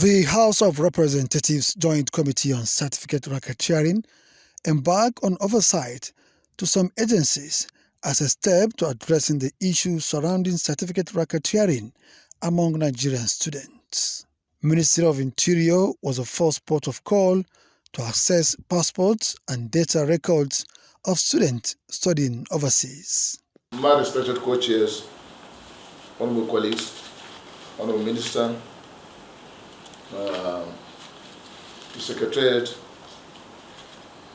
The House of Representatives Joint Committee on Certificate Racketeering embarked on oversight to some agencies as a step to addressing the issues surrounding certificate racketeering among Nigerian students. Ministry of Interior was the first port of call to access passports and data records of students studying overseas. My respected co-chairs, honorable colleagues, honorable minister, the Secretariat,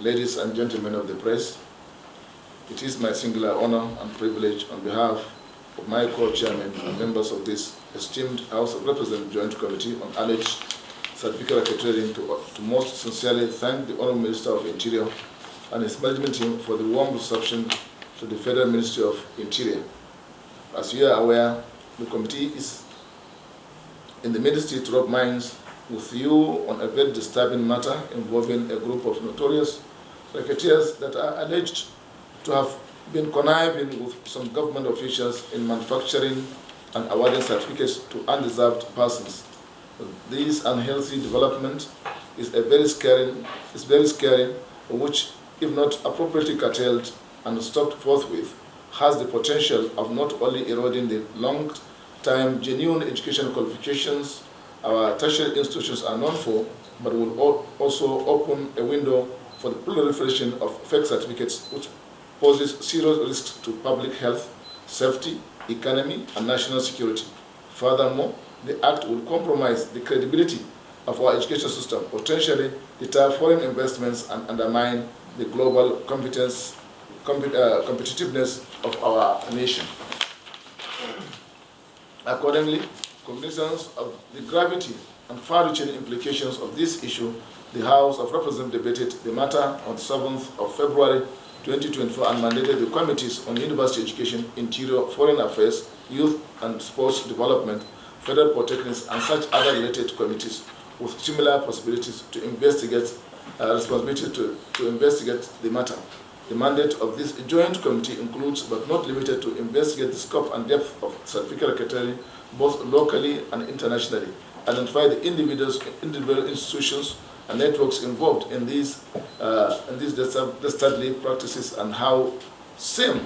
ladies and gentlemen of the press, it is my singular honor and privilege on behalf of my co-chairman and members of this esteemed House of Representatives Joint Committee on Alleged Certificate Racketeering to most sincerely thank the Honorable Minister of Interior and his management team for the warm reception to the Federal Ministry of Interior. As you are aware, the committee is in the ministry to rub minds with you on a very disturbing matter involving a group of notorious racketeers that are alleged to have been conniving with some government officials in manufacturing and awarding certificates to undeserved persons. This unhealthy development is very scary, which, if not appropriately curtailed and stopped forthwith, has the potential of not only eroding the long-time genuine educational qualifications our tertiary institutions are known for, but will also open a window for the proliferation of fake certificates, which poses serious risks to public health, safety, economy, and national security. Furthermore, the Act will compromise the credibility of our education system, potentially deter foreign investments and undermine the global competitiveness of our nation. Accordingly, cognizance of the gravity and far-reaching implications of this issue, the House of Representatives debated the matter on 7th of February 2024 and mandated the committees on university education, interior, foreign affairs, youth and sports development, federal polytechnics, and such other related committees with similar possibilities to investigate, responsibility to investigate the matter. The mandate of this joint committee includes, but not limited to, investigate the scope and depth of certificate racketeering, both locally and internationally, identify the individual institutions and networks involved in these dastardly practices and how same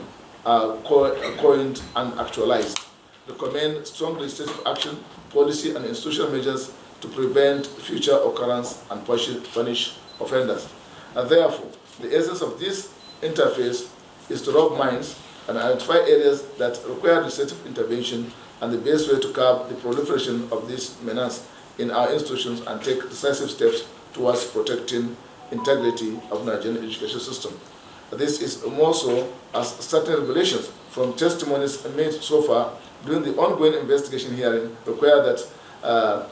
are coined and actualized. Recommend strong legislative action, policy and institutional measures to prevent future occurrence and punish offenders. And therefore, the essence of this interface is to rub minds and identify areas that require legislative intervention and the best way to curb the proliferation of this menace in our institutions and take decisive steps towards protecting integrity of Nigerian education system. This is more so as certain revelations from testimonies made so far during the ongoing investigation hearing require that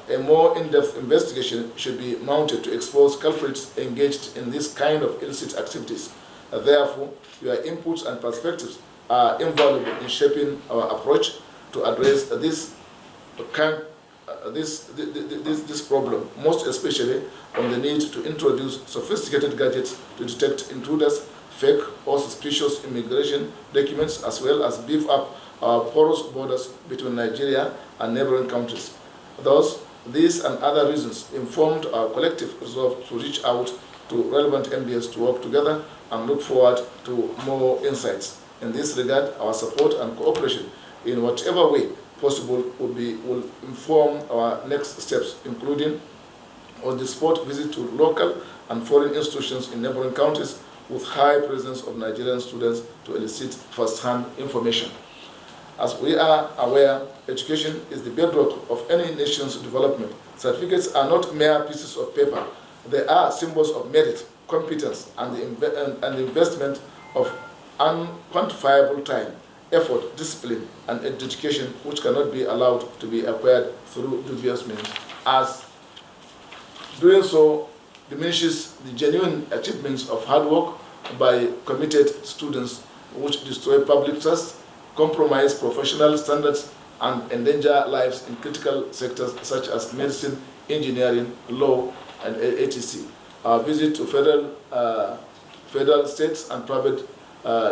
a more in-depth investigation should be mounted to expose culprits engaged in this kind of illicit activities. Therefore, your inputs and perspectives are invaluable in shaping our approach to address this problem, most especially on the need to introduce sophisticated gadgets to detect intruders, fake or suspicious immigration documents, as well as beef up our porous borders between Nigeria and neighboring countries. Thus, these and other reasons informed our collective resolve to reach out to relevant Mdas to work together and look forward to more insights. In this regard, our support and cooperation in whatever way possible will inform our next steps, including on-the-spot visit to local and foreign institutions in neighboring countries with high presence of Nigerian students to elicit first-hand information. As we are aware, education is the bedrock of any nation's development. Certificates are not mere pieces of paper. They are symbols of merit, competence, and the investment of unquantifiable time, effort, discipline, and dedication which cannot be allowed to be acquired through dubious means, as doing so diminishes the genuine achievements of hard work by committed students, which destroy public trust, compromise professional standards, and endanger lives in critical sectors such as medicine, engineering, law, and etc. Our visit to federal, states, and private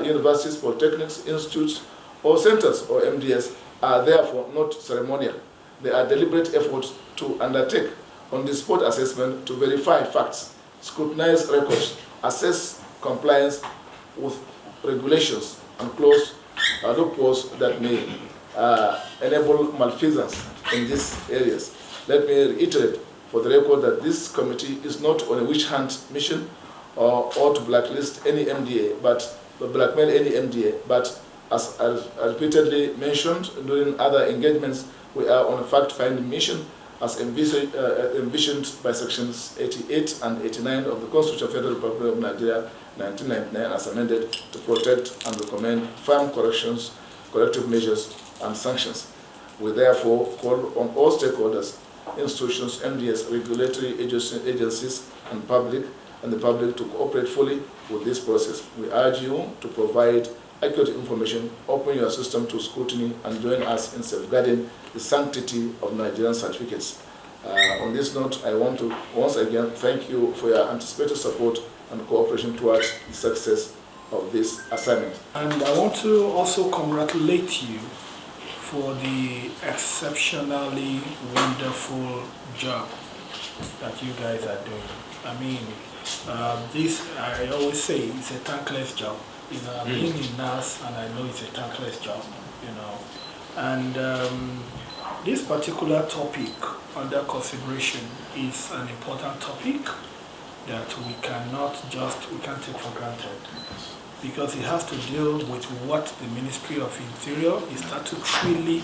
universities, polytechnics, institutes, or centers, or Mdas, are therefore not ceremonial. They are deliberate efforts to undertake on-the-spot assessment to verify facts, scrutinize records, assess compliance with regulations, and close loopholes that may enable malfeasance in these areas. Let me reiterate for the record that this committee is not on a witch hunt mission or to blacklist any MDA, but blackmail any MDA, but as I repeatedly mentioned during other engagements, we are on a fact-finding mission as envisioned by sections 88 and 89 of the Constitution of the Federal Republic of Nigeria, 1999, as amended, to protect and recommend firm corrective measures and sanctions. We therefore call on all stakeholders, institutions, MDS, regulatory agencies, and the public to cooperate fully with this process. We urge you to provide accurate information, open your system to scrutiny, and join us in safeguarding the sanctity of Nigerian certificates. On this note, I want to once again thank you for your anticipated support and cooperation towards the success of this assignment. And I want to also congratulate you for the exceptionally wonderful job that you guys are doing. I mean, this, I always say, it's a thankless job. You know, I've been in Mdas and I know it's a thankless job, you know. And this particular topic under consideration is an important topic that we can't take for granted, because it has to deal with what the Ministry of Interior is statutorily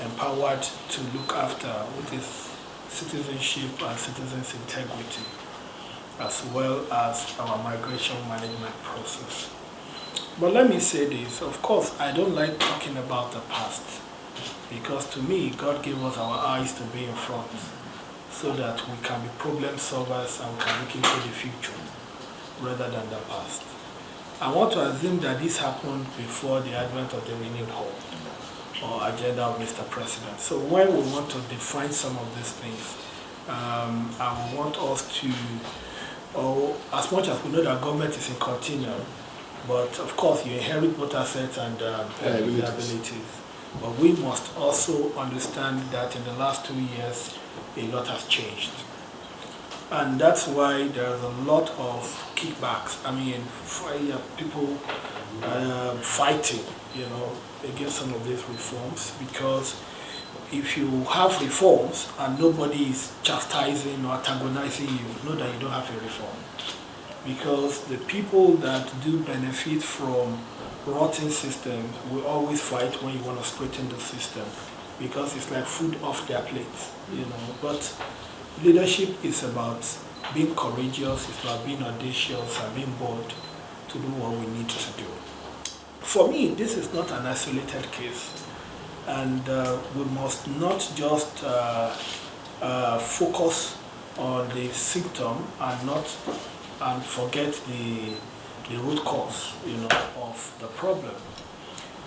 empowered to look after, which is citizenship and citizens' integrity, as well as our migration management process. But let me say this, of course, I don't like talking about the past, because to me, God gave us our eyes to be in front, so that we can be problem solvers and we can look into the future, rather than the past. I want to assume that this happened before the advent of the renewed hope or agenda of Mr. President. So when we want to define some of these things, I want us to, as much as we know that government is in continuum, but of course you inherit both assets and liabilities. But we must also understand that in the last 2 years, a lot has changed. And that's why there's a lot of kickbacks. I mean, people fighting, you know, against some of these reforms, because if you have reforms and nobody is chastising or antagonizing you, know that you don't have a reform. Because the people that do benefit from rotten systems will always fight when you want to straighten the system, because it's like food off their plates, you know. But leadership is about being courageous, it's about being audacious and being bold to do what we need to do. For me, this is not an isolated case, and we must not just focus on the symptom and forget the root cause, you know, of the problem.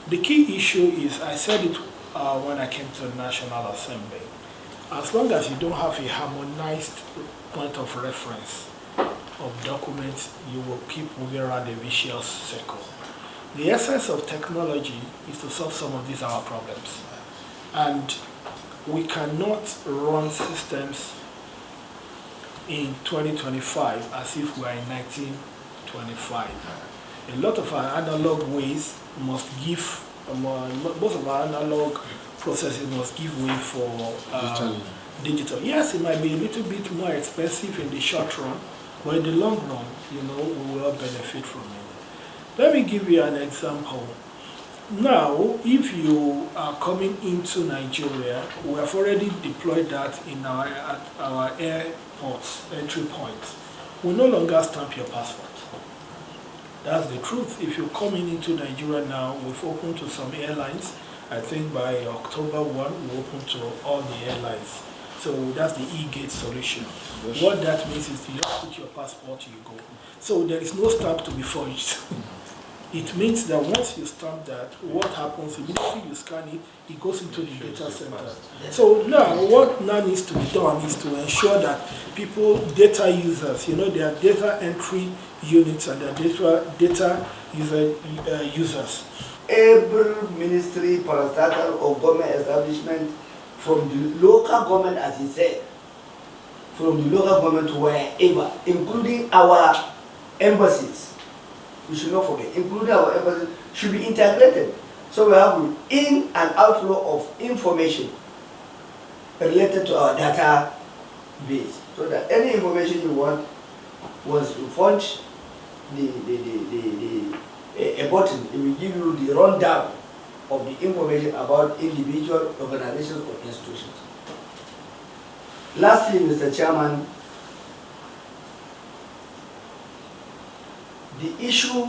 The key issue is, I said it when I came to the National Assembly, as long as you don't have a harmonized point of reference of documents, you will keep moving around a vicious circle. The essence of technology is to solve some of these our problems. And we cannot run systems in 2025 as if we are in 1925. A lot of our analog ways must give, most of our analog processes must give way for digital. Yes, it might be a little bit more expensive in the short run, but in the long run, you know, we will all benefit from it. Let me give you an example. Now, if you are coming into Nigeria, we have already deployed that in our airports, entry points. We no longer stamp your passport. That's the truth. If you're coming into Nigeria now, we've opened to some airlines. I think by October 1, we open to all the airlines. So that's the e-gate solution. Yes. What that means is you just put your passport, you go. So there is no stamp to be forged. It means that once you stamp that, what happens, immediately you scan it, it goes into the data center. So now, what now needs to be done is to ensure that people, data users, you know, there are data entry units and there are data users. Every ministry, parastatal or government establishment, from the local government, as he said, from the local government to wherever, including our embassies. We should not forget, including our embassies, should be integrated. So we have in and outflow of information related to our data base, so that any information you want, once you punch a button, it will give you the rundown of the information about individual organizations or institutions. Lastly, Mr. Chairman, the issue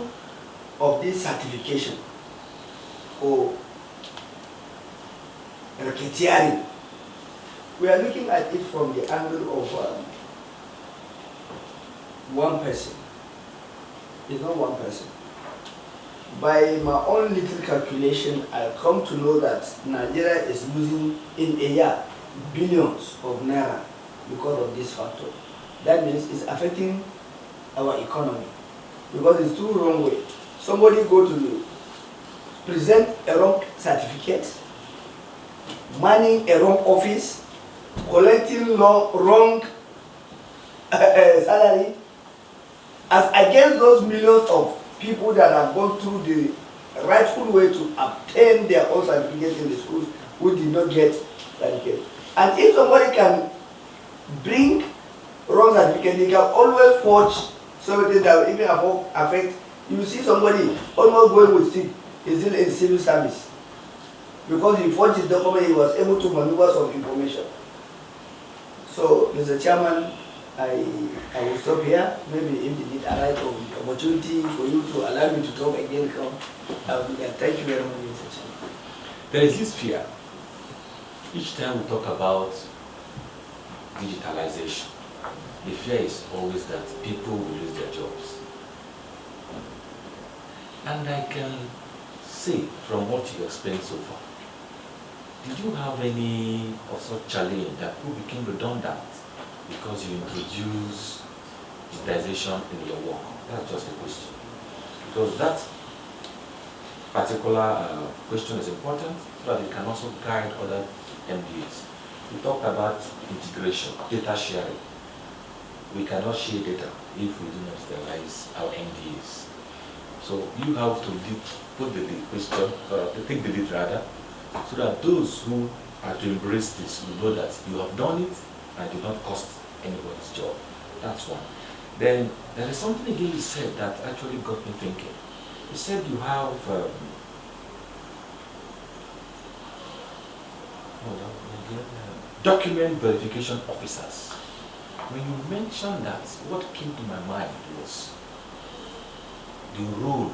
of this certification or racketeering, we are looking at it from the angle of one person. It's not one person. By my own little calculation, I come to know that Nigeria is losing in a year billions of naira because of this factor. That means it's affecting our economy because it's too wrong way. Somebody go to present a wrong certificate, manning a wrong office, collecting wrong salary, as against those millions of people that have gone through the rightful way to obtain their own certificates in the schools who did not get certificates. And if somebody can bring wrong certificate, he can always forge something that will even affect. You see somebody almost going with stick, he's still in civil service. Because he forged his document, he was able to maneuver some information. So, Mr. Chairman, I will stop here. Maybe if you need a right of opportunity for you to allow me to talk again, come. I will be there. Thank you very much, Mr. Chairman. There is this fear. Each time we talk about digitalization, the fear is always that people will lose their jobs. And I can say from what you explained so far, did you have any of such challenge that you became redundant because you introduce digitization in your work? That's just a question. Because that particular question is important so that it can also guide other MDAs. We talked about integration, data sharing. We cannot share data if we do not sterilize our MDAs. So you have to put the question, take the lead rather, so that those who are to embrace this will know that you have done it and did not cost anybody's job. That's one. Then there is something again you said that actually got me thinking. You said you have document verification officers. When you mentioned that, what came to my mind was the role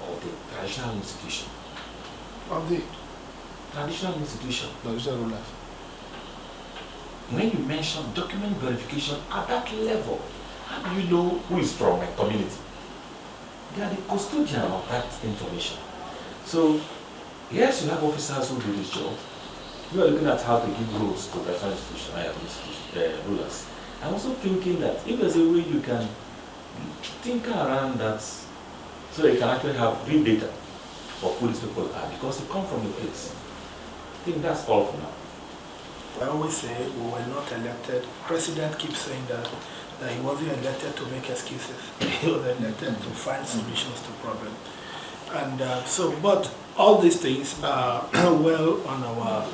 of the traditional institution. Of the Traditional institution. traditional rulers. When you mention document verification at that level, how do you know who is from a community? They are the custodian of that information. So, yes, you have officers who do this job. You are looking at how to give roles to traditional rulers. I'm also thinking that if there's a way you can tinker around that so you can actually have real data of who these people are because they come from the place. I think that's all for now. I always say we were not elected. President keeps saying that he wasn't elected to make excuses. He was elected to find solutions to problems. And but all these things are well on our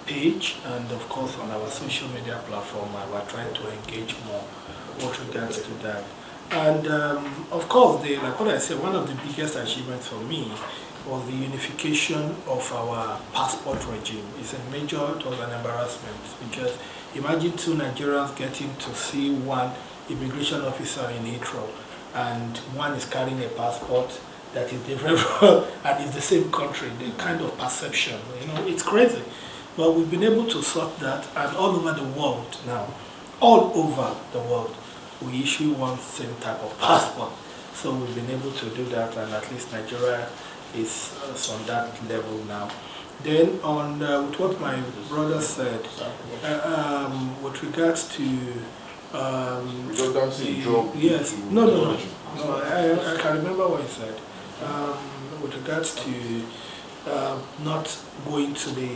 page and of course on our social media platform, and we're trying to engage more with regards to that. And of course, like what I said, one of the biggest achievements for me was the unification of our passport regime. It was an embarrassment because imagine two Nigerians getting to see one immigration officer in Heathrow and one is carrying a passport that is different and it's the same country, the kind of perception, it's crazy. But we've been able to sort that, and all over the world now, all over the world, we issue one same type of passport. So we've been able to do that, and at least Nigeria is on that level now. Then on with what my brother said, with regards to yes, no, I can remember what he said. With regards to not going to the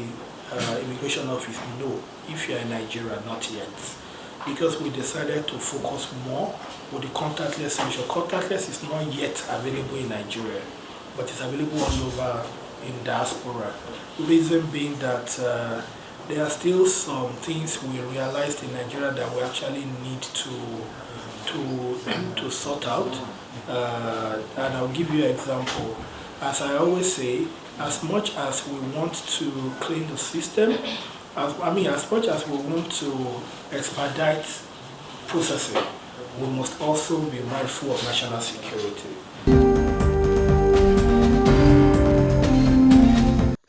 immigration office, no. If you're in Nigeria, not yet. because we decided to focus more with the contactless solution. Contactless is not yet available in Nigeria, but it's available all over in diaspora. The reason being that there are still some things we realized in Nigeria that we actually need to sort out. And I'll give you an example. As I always say, as much as we want to clean the system, as much as we want to expedite processing, we must also be mindful of national security.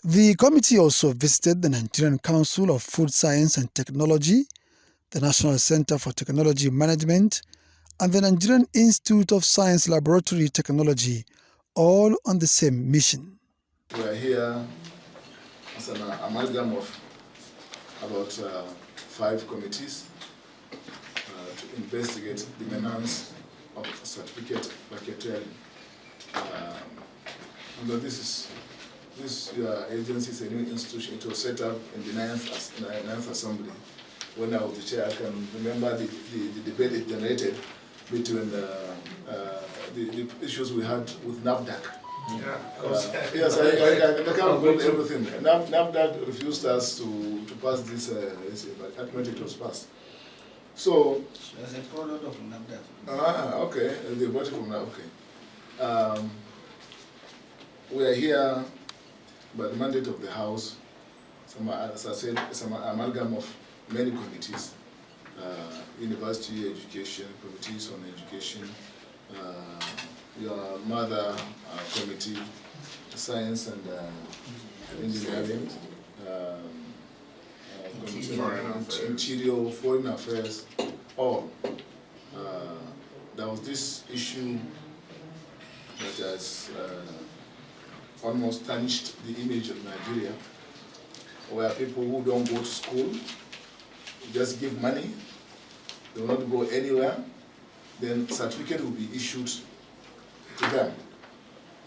The committee also visited the Nigerian Council of Food Science and Technology, the National Center for Technology Management, and the Nigerian Institute of Science Laboratory Technology, all on the same mission. We are here as an amalgam of about 5 committees to investigate the menace of certificate racketeering. This agency is a new institution. It was set up in the 9th Assembly. When I was the chair, I can remember the debate it generated between the issues we had with Nigerian. Yes, I can't hold everything. Nigerian refused us to pass this, but ultimately it was passed. So, as a product of Nigerian. Okay, they brought it from now, okay. We are here by the mandate of the House. As I said, it's an amalgam of many committees, university education, committees on education, your mother committee, science and engineering, interior, foreign affairs, all. There was this issue that has almost tarnished the image of Nigeria, where people who don't go to school just give money, they will not go anywhere, then certificate will be issued to them.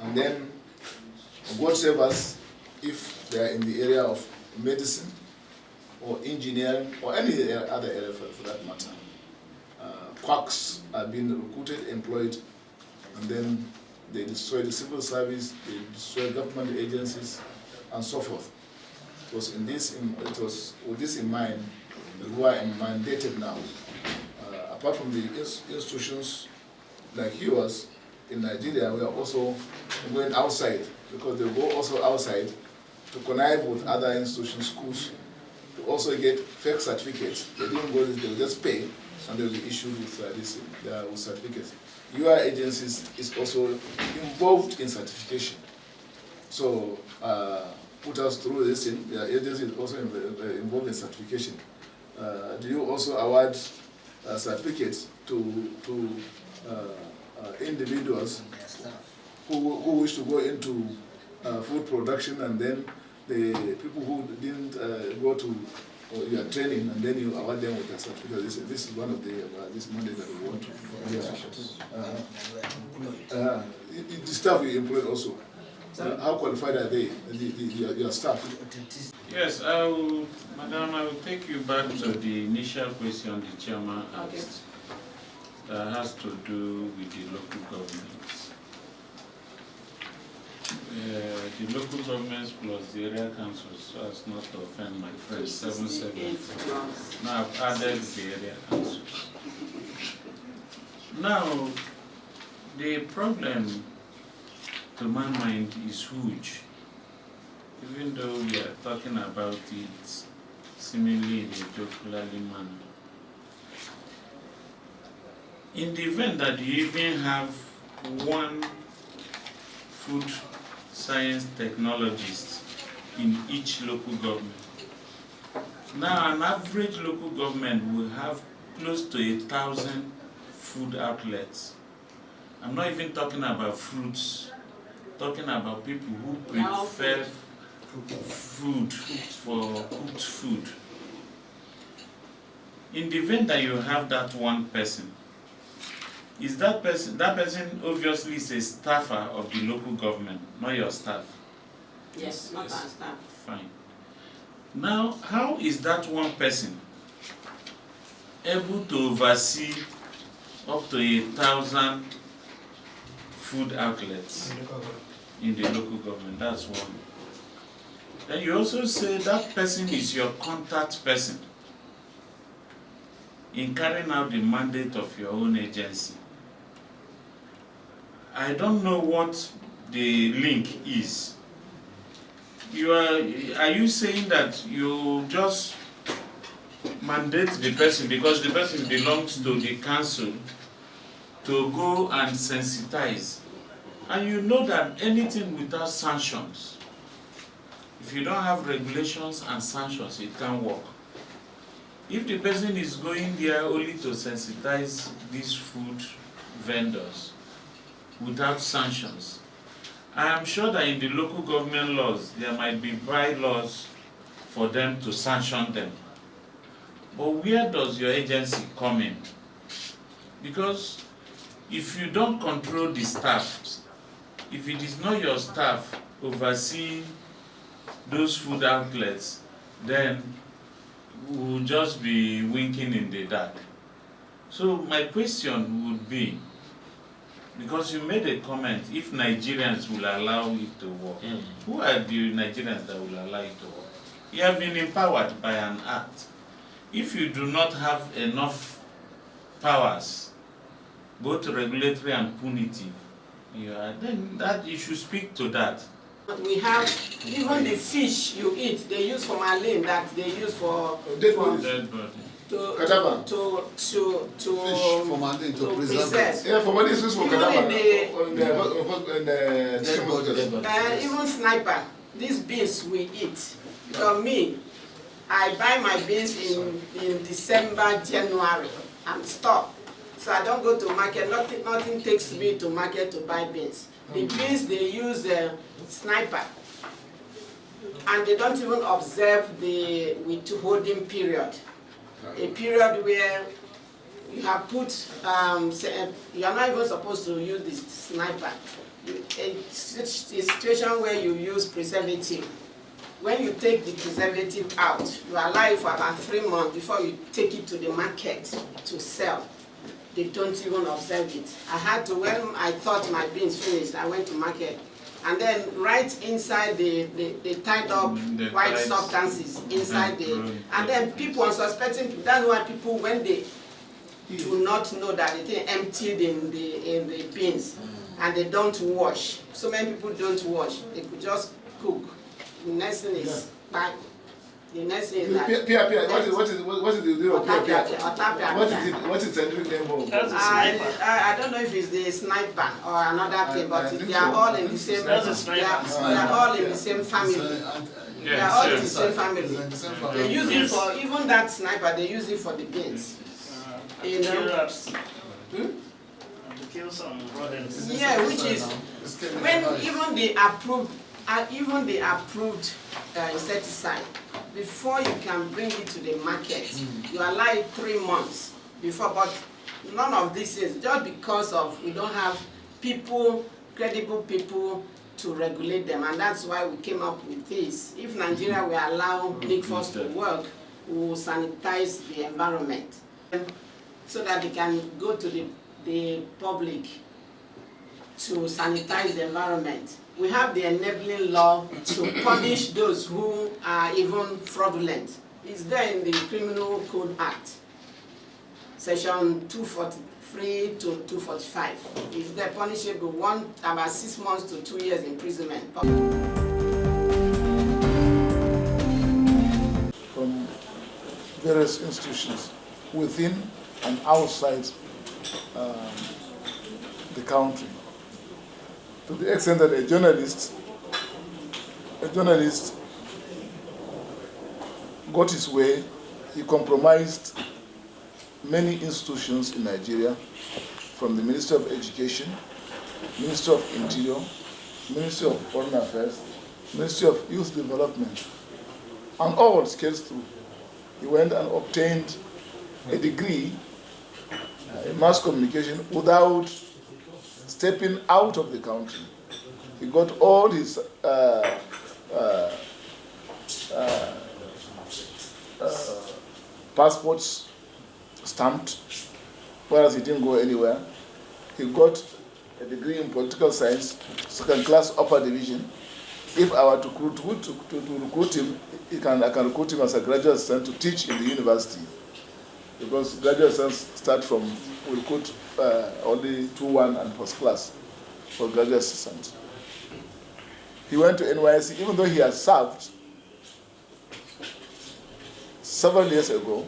And then, God save us if they are in the area of medicine or engineering or any other area for that matter. Quacks are being recruited, employed, and then they destroy the civil service, they destroy government agencies, and so forth. It was with this in mind who I am mandated now. Apart from the institutions like yours in Nigeria, we are also going outside, because they go also outside to connive with other institutions, schools, to also get fake certificates. They didn't go, they will just pay, and they will be issued with certificates. Your agencies is also involved in certification. So put us through this thing. Your agency is also involved in certification. Do you also award certificates to individuals who wish to go into food production, and then the people who didn't go to your training, and then you award them with a certificate? This is one of this Monday that we want to. The staff you employed also. How qualified are they? Your staff? Yes, Madam, I will take you back to the initial question the chairman asked. That has to do with the local governments. The local governments plus the area councils, so as not to offend my friends, 770. Now I've added the area councils. Now, the problem to my mind is huge, even though we are talking about it seemingly in a jocularly manner. In the event that you even have one food science technologist in each local government, now an average local government will have close to 1,000 food outlets. I'm not even talking about fruits, talking about people who prefer food for cooked food. In the event that you have that one person, is that person obviously is a staffer of the local government, not your staff? Yes, not our staff. Fine. Now, how is that one person able to oversee up to 1,000 food outlets in the local government. That's one. Then you also say that person is your contact person in carrying out the mandate of your own agency. I don't know what the link is. Are you saying that you just mandate the person because the person belongs to the council to go and sensitize? And you know that anything without sanctions, if you don't have regulations and sanctions, it can't work. If the person is going there only to sensitize these food vendors without sanctions, I am sure that in the local government laws, there might be bylaws for them to sanction them. But where does your agency come in? Because if you don't control the staff, if it is not your staff overseeing those food outlets, then we will just be winking in the dark. So my question would be, because you made a comment, if Nigerians will allow it to work, who are the Nigerians that will allow it to work? You have been empowered by an act. If you do not have enough powers, both regulatory and punitive, then that you should speak to that. We have even the fish you eat, they use formalin that they use for Dead for- body. Dead body. Cadaver. to Fish formalin to preserve it. Yeah, for money is used for Even cadaver. in In Dead body. even sniper, these beans we eat. For me, I buy my beans in December, January, and stop. So I don't go to market. Nothing takes me to market to buy beans. The beans they use sniper, and they don't even observe the withholding period. A period where you have put, you are not even supposed to use the sniper. It's a situation where you use preservative. When you take the preservative out, you allow it for about 3 months before you take it to the market to sell. They don't even observe it. I had to, when I thought my beans finished, I went to market. And then right inside they tied up white substances inside and then people are suspecting, that's why people, when they do not know that they emptied in the bins and they don't wash. So many people don't wash, they could just cook. The next thing is back. The next thing is that What is the name of pia? Otapia. What is the scientific name of? I don't know if it's the sniper or another thing, but they are all in the same. They are all in the same family. They are all in the same family. They use it for even that sniper. They use it for the beans. You know. To kill some rodents. Yeah, which is when even the approved insecticide, before you can bring it to the market, you allow it 3 months before. But none of this is just because of we don't have people, credible people to regulate them, and that's why we came up with this. If Nigeria will allow NICFOS to work, we will sanitize the environment so that they can go to the public to sanitize the environment. We have the enabling law to punish those who are even fraudulent. It's there in the Criminal Code Act, section 243 to 245. It's there, punishable about 6 months to 2 years imprisonment. From various institutions within and outside the country, to the extent that a journalist got his way. He compromised many institutions in Nigeria, from the Ministry of Education, Ministry of Interior, Ministry of Foreign Affairs, Ministry of Youth Development, and all scales through. He went and obtained a degree in mass communication without stepping out of the country. He got all his passports stamped, whereas he didn't go anywhere. He got a degree in political science, second class upper division. If I were to recruit him, I can recruit him as a graduate assistant to teach in the university. Because graduate assistants we recruit only 2-1 and first class for graduate assistant. He went to NYSC, even though he had served several years ago.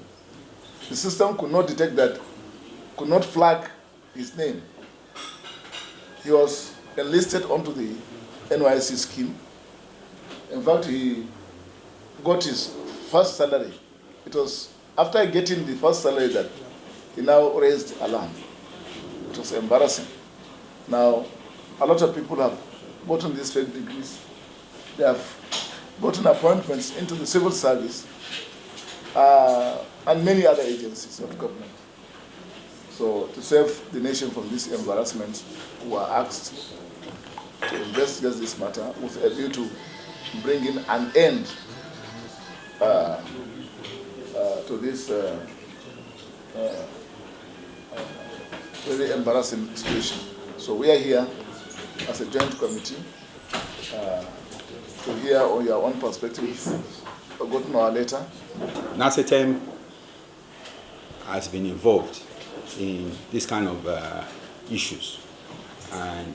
The system could not detect that, could not flag his name. He was enlisted onto the NYSC scheme. In fact, he got his first salary. It was after getting the first salary that he now raised alarm. It was embarrassing. Now, a lot of people have gotten these fake degrees. They have gotten appointments into the civil service and many other agencies of government. So to save the nation from this embarrassment, we were asked to investigate this matter with a view to bring in an end to this very embarrassing situation. So we are here as a joint committee to hear on your own perspective. I've gotten our letter. NACETEM has been involved in this kind of issues, and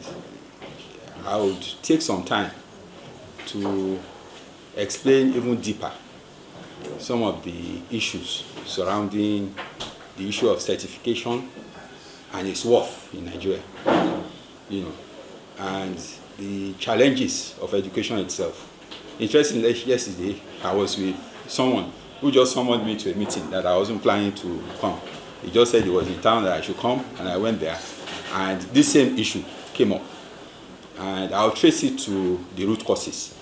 I would take some time to explain even deeper some of the issues surrounding the issue of certification and its worth in Nigeria, and the challenges of education itself. Interestingly, yesterday I was with someone who just summoned me to a meeting that I wasn't planning to come. He just said he was in town that I should come, and I went there, and this same issue came up. And I'll trace it to the root causes,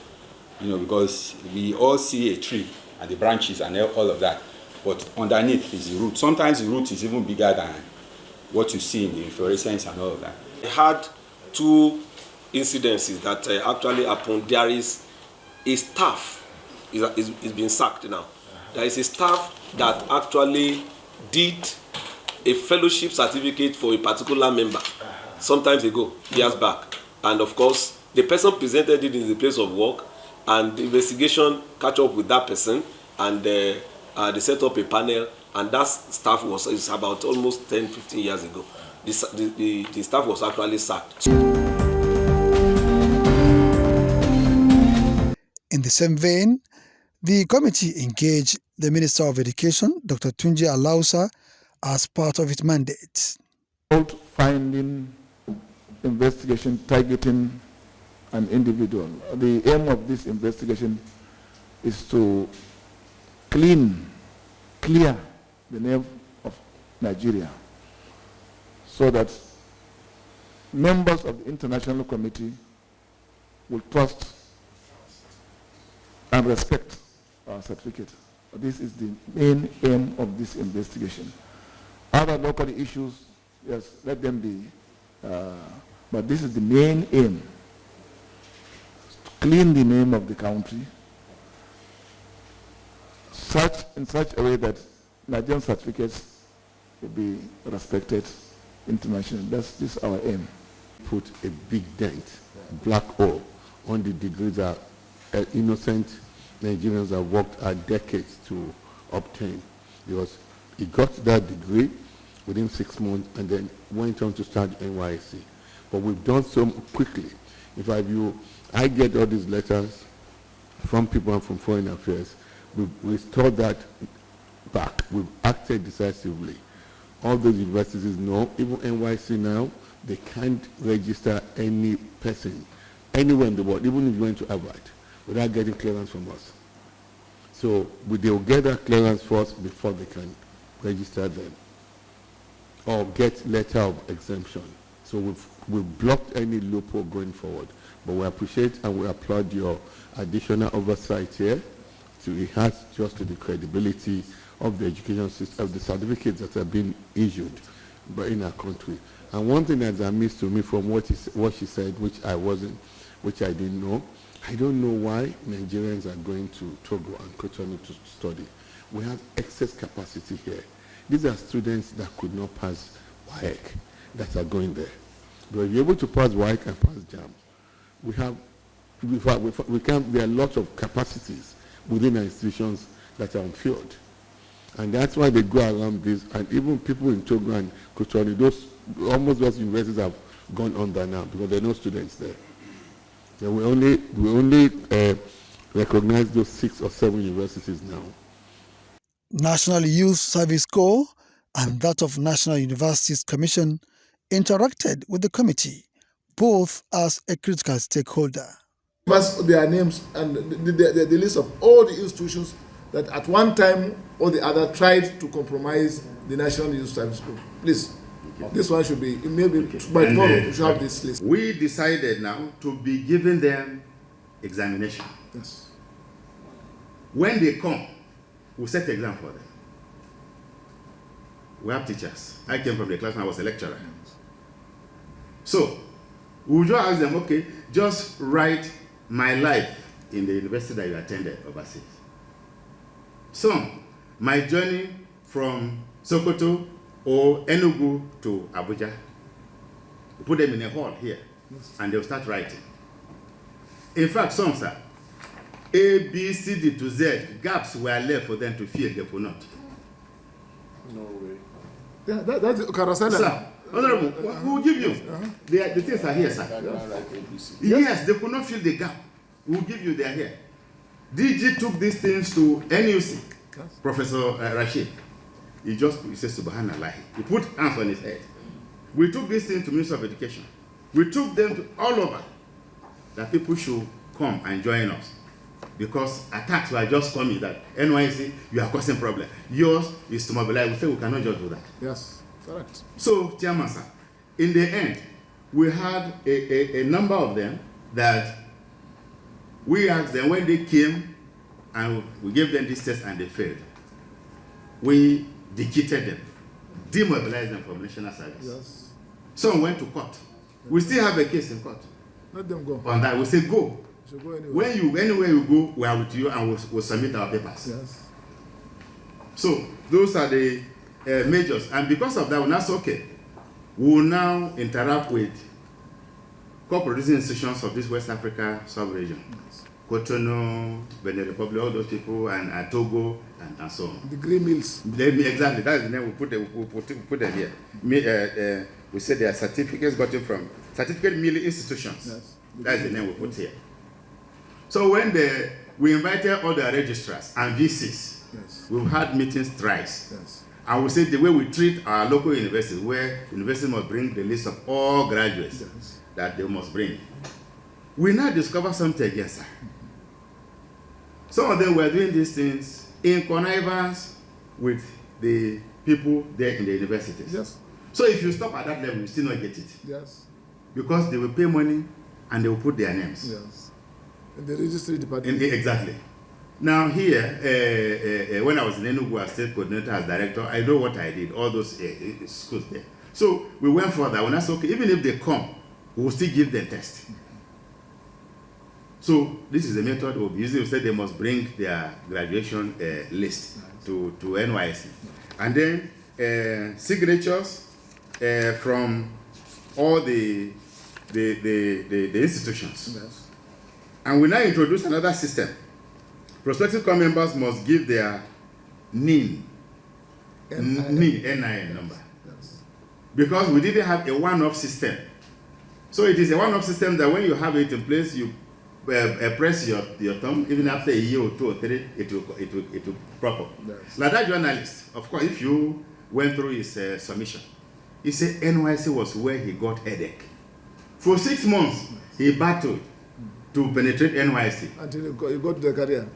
because we all see a tree and the branches and all of that, but underneath is the root. Sometimes the root is even bigger than what you see in the inflorescence and all of that. I had two incidences that actually happened. There is a staff is being sacked now. There is a staff that actually did a fellowship certificate for a particular member sometimes ago, years back. And of course, the person presented it in the place of work, and the investigation catch up with that person, and they set up a panel, and that staff is about almost 10-15 years ago. The staff was actually sacked. In the same vein, the committee engaged the Minister of Education, Dr. Tunji Alausa, as part of its mandate. Fault-finding investigation targeting an individual. The aim of this investigation is to clear the name of Nigeria, so that members of the International Committee will trust and respect our certificate. This is the main aim of this investigation. Other local issues, yes, let them be, but this is the main aim: to clean the name of the country, in such a way that Nigerian certificates will be respected internationally. This is our aim. Put a big dent, black hole, on the degrees that innocent Nigerians have worked decades to obtain. Because he got that degree within 6 months and then went on to start NYSC. But we've done so quickly. In fact, I get all these letters from people and from Foreign Affairs. We've restored that back. We've acted decisively. All those universities know, even NYSC now, they can't register any person anywhere in the world, even if you went to Harvard, without getting clearance from us. So they'll get that clearance first before they can register them or get letter of exemption. So we've blocked any loophole going forward. But we appreciate and we applaud your additional oversight here to enhance just to the credibility of the education system, of the certificates that have been issued in our country. And one thing that's amiss to me from what she said, which I didn't know, I don't know why Nigerians are going to Togo and Cotonou to study. We have excess capacity here. These are students that could not pass WAEC that are going there. But if you're able to pass WAEC and pass JAM, there are lots of capacities within our institutions that are unfilled. And that's why they go around this, and even people in Togo and Cotonou, almost those universities have gone under now because there are no students there. So we only recognize those 6 or 7 universities now. National Youth Service Corps and that of National Universities Commission interacted with the committee, both as a critical stakeholder. Give us their names and the list of all the institutions that at one time or the other tried to compromise the National Youth Service Corps. Please, this one should be, maybe by tomorrow we should have this list. We decided now to be giving them examination. Yes. When they come, we'll set the exam for them. We have teachers. I came from the class when I was a lecturer. So, we just ask them, okay, just write my life in the university that you attended overseas. Some, my journey from Sokoto or Enugu to Abuja. We put them in a hall here, and they'll start writing. In fact, some, sir, A, B, C, D to Z, gaps were left for them to fill, they could not. No way. Yeah, that's Karasana. Sir, Honorable, we will give you. The things are here, sir. Yes, they could not fill the gap. We will give you, they are here. DG took these things to NUC, Professor Rashid. He says, Subhanallah. He put hands on his head. We took these things to Minister of Education. We took them to all over, that people should come and join us. Because attacks were just coming that NYC, you are causing problem. Yours is to mobilize. We say we cannot just do that. Yes, correct. So, Chairman, sir, in the end, we had a number of them that we asked them when they came and we gave them this test and they failed. We defeated them, demobilized them from national service. Yes. Some went to court. We still have a case in court. Let them go. On that, we say go. Go anywhere. When anywhere you go, we are with you and we'll submit our papers. Yes. So those are the majors, and because of that, we're not okay. We will now interact with co-producing institutions of this West Africa sub-region. Yes. Cotonou, Benin Republic, all those people, and Togo, and so on. The green mills. Exactly, that's the name we put them here. We said they are certificates gotten from certificate mill institutions. Yes. That's the name we put here. So when we invited all the registrars and VCs, yes, we've had meetings thrice. Yes. And we said the way we treat our local universities, where universities must bring the list of all graduates, yes, that they must bring. We now discover something again, sir. Some of them were doing these things in connivance with the people there in the universities. Yes. So if you stop at that level, you still not get it. Yes. Because they will pay money and they will put their names. Yes. In the registry department. Exactly. Now here, when I was in Enugu as state coordinator as director, I know what I did, all those schools there. So we went further. When I said, okay, even if they come, we will still give them test. So this is the method we'll be using. We said they must bring their graduation list to NYC. And then signatures from all the institutions. Yes. And we now introduce another system. Prospective corps members must give their NIN number. Yes. Because we didn't have a one-off system. So it is a one-off system that when you have it in place, you press your thumb, even after a year or 2 or 3, it will proper. Yes. Like that journalist, of course, if you went through his submission, he said NYC was where he got headache. For 6 months, he battled to penetrate NYC. Until he got the career.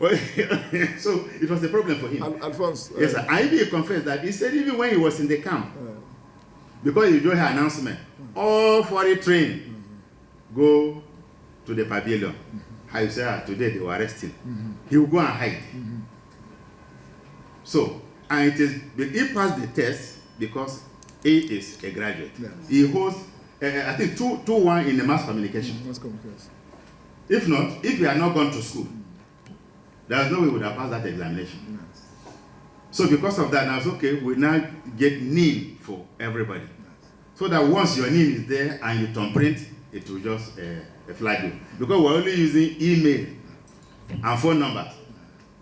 So it was a problem for him. Alphonse. Yes, sir. And he confessed that. He said even when he was in the camp, because he joined her announcement, all foreign train go to the pavilion. How you say, today they were arresting. He will go and hide. So, and he passed the test because he is a graduate. Yes. He holds, I think, 2-1 in the mass communication. Mass communication. If not, if he had not gone to school, there's no way he would have passed that examination. Yes. So because of that, now it's okay, we now get NIN for everybody. So that once your NIN is there and you thumbprint, it will just flag you. Because we're only using email and phone numbers.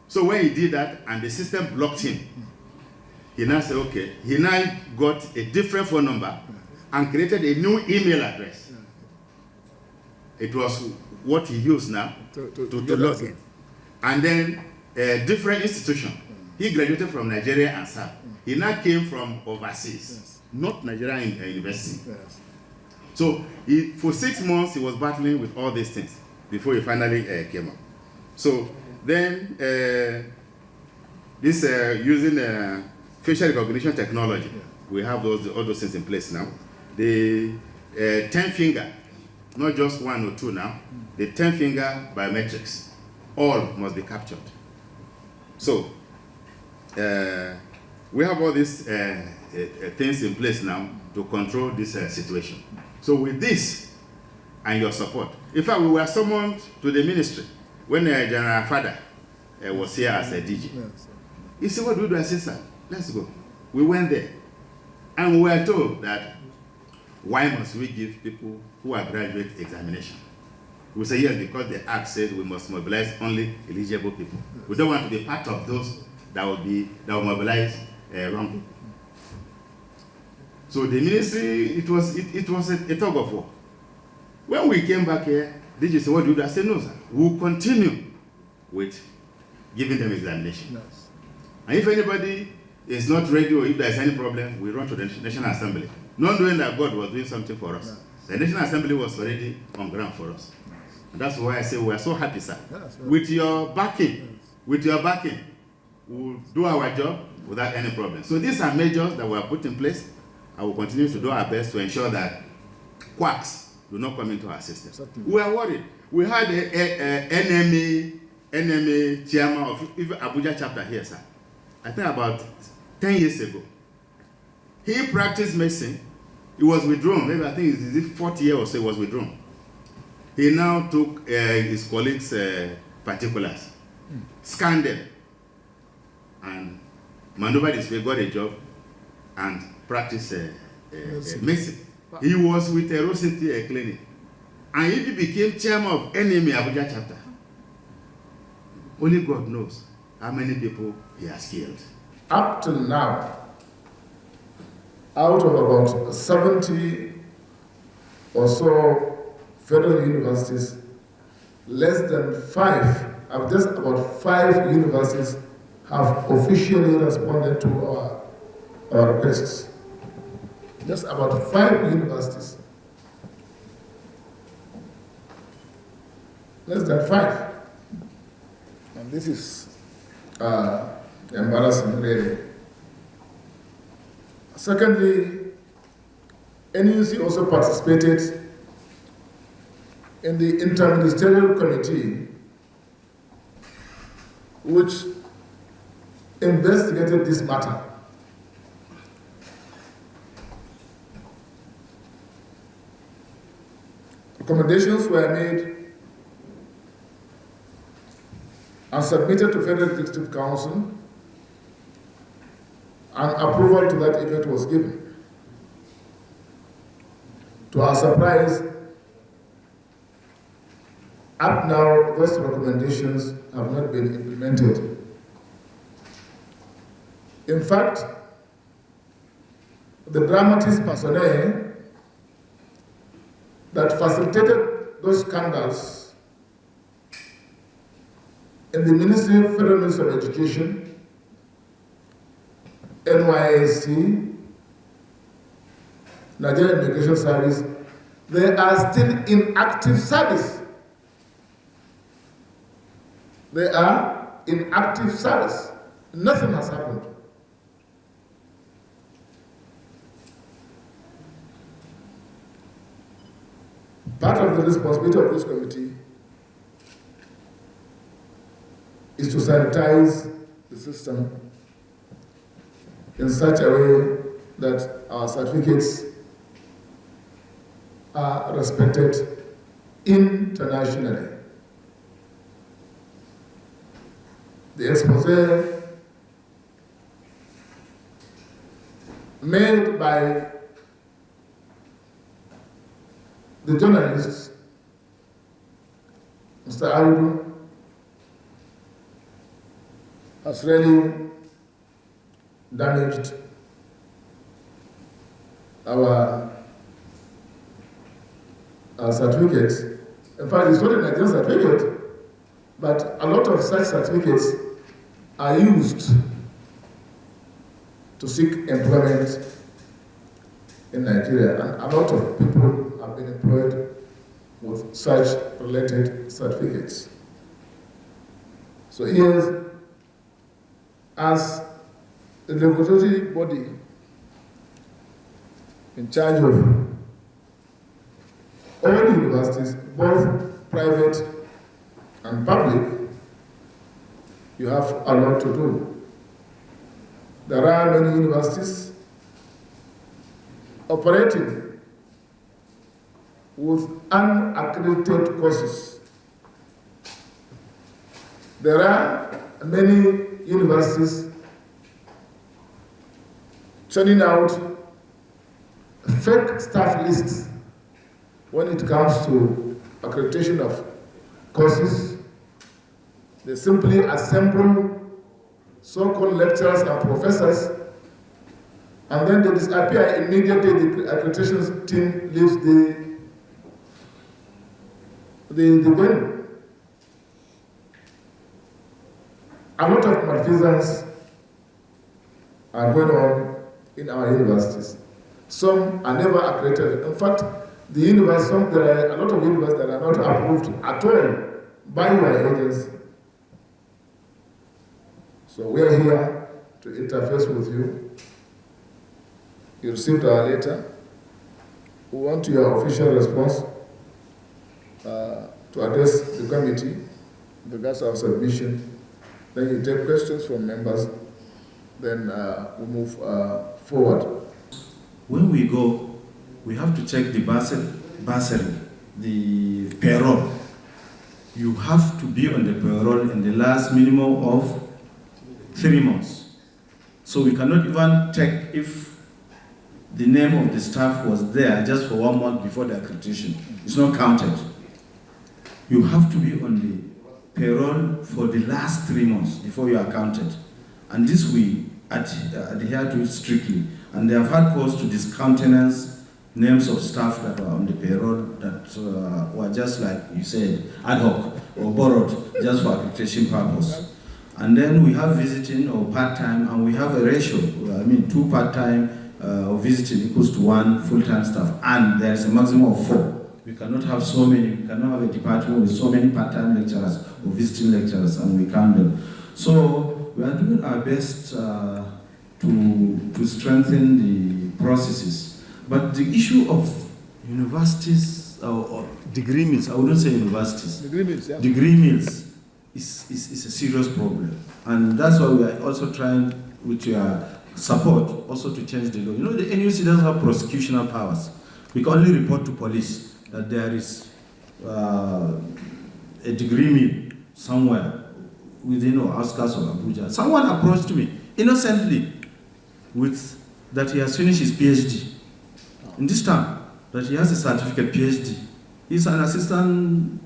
So when he did that and the system blocked him, he now said, okay, he now got a different phone number and created a new email address. It was what he used now to log in. And then a different institution. He graduated from Nigeria and Cert. He now came from overseas, not Nigerian university. So for 6 months, he was battling with all these things before he finally came up. So then this using facial recognition technology, we have all those things in place now. The 10 finger, not just 1 or 2 now, the 10 finger biometrics, all must be captured. So we have all these things in place now to control this situation. So with this and your support, in fact, we were summoned to the ministry when General Father was here as a DG. He said, what do we do? I said, sir, let's go. We went there and we were told that why must we give people who are graduate examination? We say yes, because the act says we must mobilize only eligible people. We don't want to be part of those that will mobilize wrong people. So the ministry, it was a tug of war. When we came back here, they just said, what do you do? I said, no, sir. We'll continue with giving them examination. Yes. And if anybody is not ready or if there's any problem, we run to the National Assembly. Not knowing that God was doing something for us. Yes. The National Assembly was already on ground for us. Yes. And that's why I say we are so happy, sir. Yes, with your backing, we'll do our job without any problem. So these are measures that we have put in place. I will continue to do our best to ensure that quacks do not come into our system. Certainly. We are worried. We had an NMA chairman of Abuja chapter here, sir. I think about 10 years ago. He practiced medicine. He was withdrawn. Maybe I think it's his 4th year or so he was withdrawn. He now took his colleagues' particulars, scanned them, and maneuvered his way, got a job, and practiced medicine. He was with a Racketeering clinic, and he became chairman of NMA Abuja chapter. Only God knows how many people he has killed. Up till now, out of about 70 or so federal universities, less than 5, just about 5 universities have officially responded to our requests. Just about 5 universities. Less than 5. And this is embarrassing, really. Secondly, NUC also participated in the interministerial committee which investigated this matter. Recommendations were made and submitted to Federal Executive Council, and approval to that effect was given. To our surprise, up now, those recommendations have not been implemented. In fact, the dramatist personnel that facilitated those scandals in the Ministry of Federal Ministry of Education, NYSC, Nigerian Immigration Service, they are still in active service. They are in active service. Nothing has happened. Part of the responsibility of this committee is to sanitize the system in such a way that our certificates are respected internationally. The expose made by the journalist, Mr. Audu, has really damaged our certificates. In fact, it's not a Nigerian certificate, but a lot of such certificates are used to seek employment in Nigeria, and a lot of people have been employed with such related certificates. So here, as the regulatory body in charge of all universities, both private and public, you have a lot to do. There are many universities operating with unaccredited courses. There are many universities churning out fake staff lists when it comes to accreditation of courses. They simply assemble so-called lecturers and professors, and then they disappear immediately. The accreditation team leaves the venue. A lot of malfeasance are going on in our universities. Some are never accredited. In fact, there are a lot of universities that are not approved at all by your agency. So we are here to interface with you. You received our letter. We want your official response to address the committee with regards to our submission. Then you take questions from members. Then we move forward. When we go, we have to check the bursary, the payroll. You have to be on the payroll in the last minimum of 3 months. So we cannot even check if the name of the staff was there just for 1 month before the accreditation. It's not counted. You have to be on the payroll for the last 3 months before you are counted. And this we adhere to it strictly. And they have had cause to discountenance names of staff that were on the payroll that were just like you said, ad hoc or borrowed just for accreditation purpose. And then we have visiting or part-time, and we have a ratio. 2 part-time or visiting equals to 1 full-time staff, and there is a maximum of 4. We cannot have so many. We cannot have a department with so many part-time lecturers or visiting lecturers, and we count them. So we are doing our best to strengthen the processes. But the issue of universities or degree mills, I wouldn't say universities. Degree mills, yeah. Degree mills is a serious problem. And that's why we are also trying, with your support, also to change the law. You know, the NUC doesn't have prosecutional powers. We can only report to police that there is a degree mill somewhere within or outskirts of Abuja. Someone approached me innocently with that he has finished his PhD in this time, that he has a certificate PhD. He's an assistant,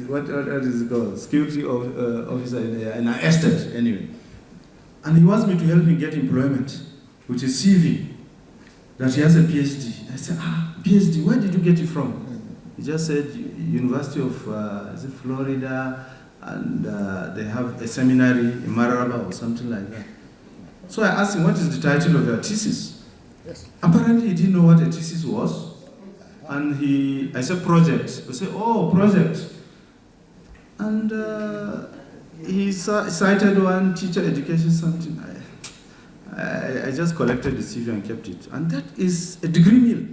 what is it called? Security officer in an estate, anyway. And he wants me to help him get employment with his CV, that he has a PhD. I said, PhD, where did you get it from? He just said, University of is it Florida, and they have a seminary in Mararaba or something like that. So I asked him, what is the title of your thesis? Yes. Apparently he didn't know what a thesis was. And I said, project. I said, oh, project. And he cited one teacher education something. I just collected the CV and kept it. And that is a degree mill.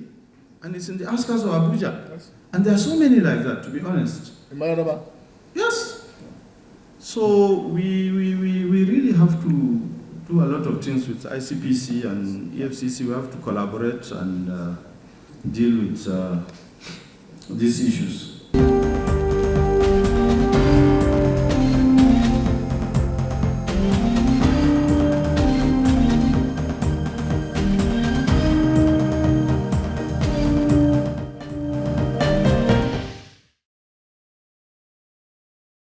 And it's in the outskirts of Abuja. Yes. And there are so many like that, to be honest. In Mararaba? Yes. So we really have to do a lot of things with ICPC and EFCC. We have to collaborate and deal with these issues.